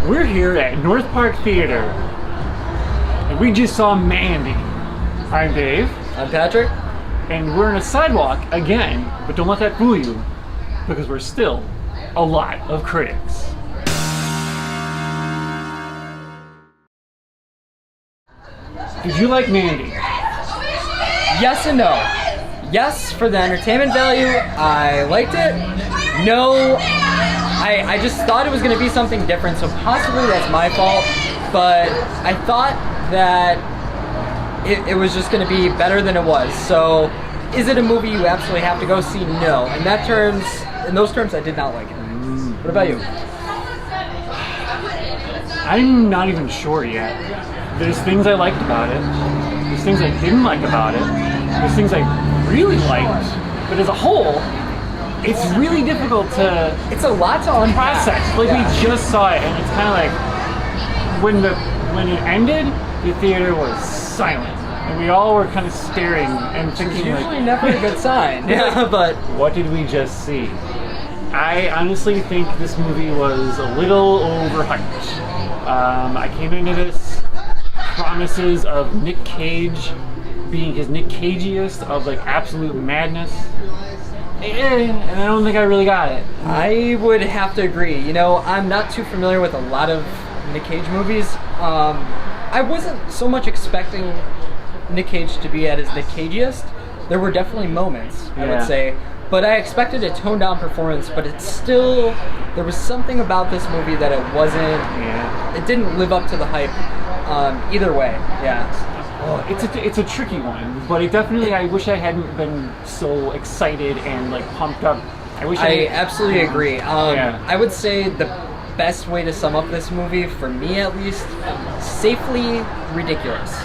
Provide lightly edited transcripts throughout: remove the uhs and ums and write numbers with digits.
We're here at North Park Theater, and we just saw Mandy. I'm Dave. I'm Patrick. And we're on a sidewalk again, but don't let that fool you, because we're still a lot of critics. Did you like Mandy? Yes and no. Yes, for the entertainment value, I liked it. No, I just thought it was going to be something different, so possibly that's my fault. But I thought that it was just going to be better than it was. So, is it a movie you absolutely have to go see? No. In those terms, I did not like it. What about you? I'm not even sure yet. There's things I liked about it. There's things I didn't like about it. There's things I really liked. But as a whole, it's really difficult to... It's a lot to unpack. Process. Like, yeah. We just saw it, and it's kind of like... When it ended, the theater was silent. And we all were kind of staring and thinking, it's usually never a good sign. Yeah, but what did we just see? I honestly think this movie was a little overhyped. I came into this promises of Nick Cage being his Nick Cageiest of like absolute madness, and I don't think I really got it. I would have to agree. You know, I'm not too familiar with a lot of Nick Cage movies. I wasn't so much expecting Nick Cage to be at his Nick Cageiest. There were definitely moments, I would say, but I expected a toned down performance, but it's still, there was something about this movie that it wasn't, it didn't live up to the hype either way, It's a tricky one, but it definitely, I wish I hadn't been so excited and like pumped up. I absolutely agree. I would say the best way to sum up this movie, for me at least, safely ridiculous.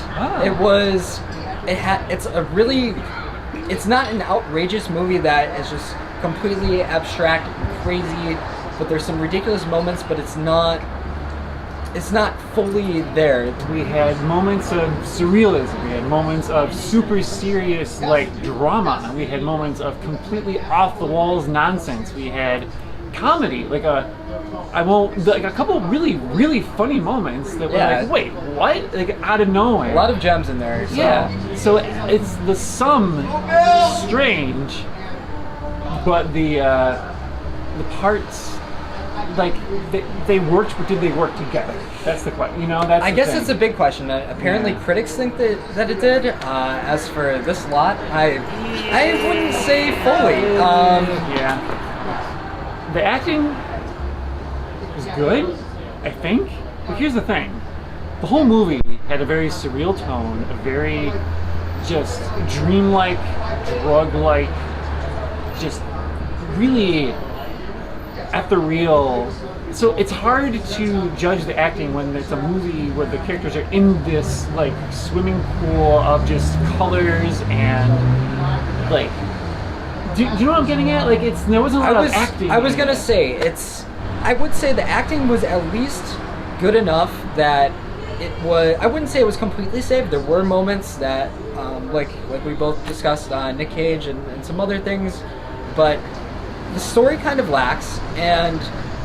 It's not an outrageous movie that is just completely abstract and crazy, but there's some ridiculous moments, but it's not fully there. We had moments of surrealism, we had moments of super serious like drama, we had moments of completely off the walls nonsense, we had comedy, like a couple really, really funny moments that were like, wait, what? Like out of nowhere. A lot of gems in there. So. Yeah. So it's the sum strange, but the parts, like they worked, but did they work together? That's the question. You know, that's. I guess it's a big question. Apparently, critics think that it did. As for this lot, I wouldn't say fully. The acting was good, I think. But here's the thing. The whole movie had a very surreal tone, a very just dreamlike, drug-like, just really ethereal. So it's hard to judge the acting when it's a movie where the characters are in this like swimming pool of just colors and like... Do you know what I'm getting at? Like, there wasn't a lot of acting. I was gonna say I would say the acting was at least good enough that it was. I wouldn't say it was completely safe. There were moments that, like we both discussed, Nick Cage and some other things, but the story kind of lacks, and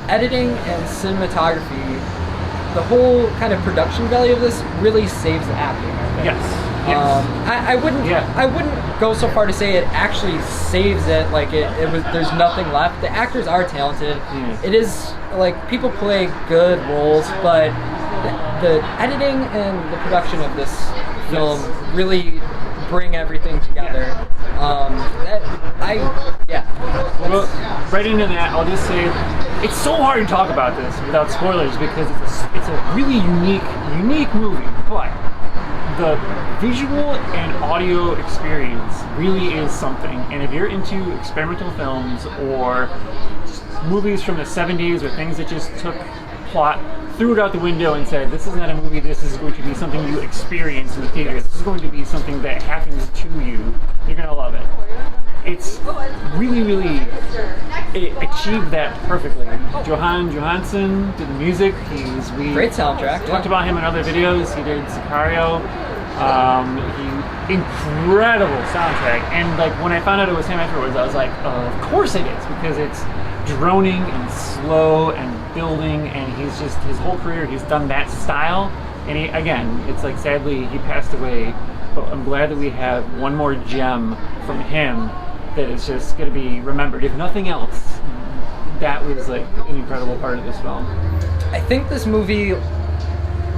editing and cinematography, the whole kind of production value of this really saves the acting, I think. Yes. I wouldn't go so far to say it actually saves it. Like it was. There's nothing left. The actors are talented. It is like people play good roles, but the editing and the production of this film really bring everything together. Well, right into that, I'll just say it's so hard to talk about this without spoilers because it's a really unique movie, but the visual and audio experience really is something. And if you're into experimental films or movies from the 70s or things that just took plot, threw it out the window and said, this is not a movie, this is going to be something you experience in the theater, this is going to be something that happens to you, you're going to love it. It's really, it achieved that perfectly. Johan Johansson did the music. Great soundtrack. Talked about him in other videos. He did Sicario. Incredible soundtrack. And like when I found out it was him afterwards, I was like, of course it is, because it's droning and slow and building, and he's just, his whole career he's done that style. And he, again, it's like sadly he passed away, but I'm glad that we have one more gem from him that is just going to be remembered. If nothing else, that was like an incredible part of this film. I think this movie,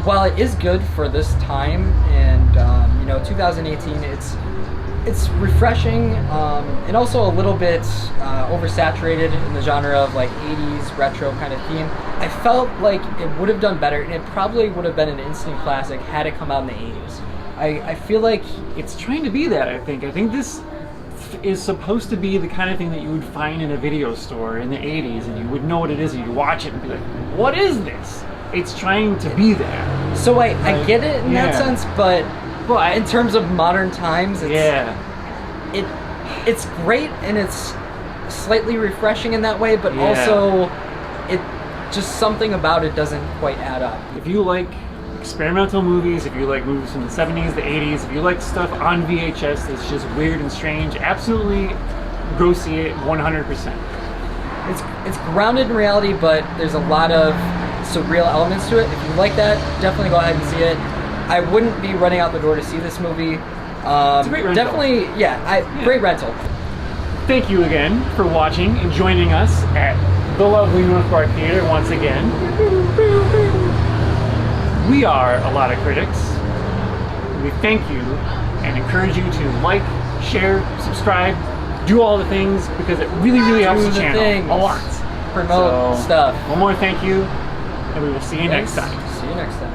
while it is good for this time and 2018, it's refreshing and also a little bit oversaturated in the genre of like 80s retro kind of theme. I felt like it would have done better, and it probably would have been an instant classic had it come out in the 80s. I feel like it's trying to be that. I think this is supposed to be the kind of thing that you would find in a video store in the 80s, and you would know what it is, and you'd watch it and be like, what is this? It's trying to be that. So I get it in that sense, but in terms of modern times, it's great, and it's slightly refreshing in that way, but also it just something about it doesn't quite add up. If you like experimental movies, if you like movies from the 70s, the 80s, if you like stuff on VHS that's just weird and strange, absolutely go see it 100%. It's grounded in reality, but there's a lot of surreal elements to it. If you like that, definitely go ahead and see it. I wouldn't be running out the door to see this movie. It's a great rental. Definitely, great rental. Thank you again for watching and joining us at the lovely North Park Theater once again. We are a lot of critics. We thank you and encourage you to like, share, subscribe, do all the things, because it really, really helps the channel a lot. Promote stuff. One more thank you, and we will see you next time. See you next time.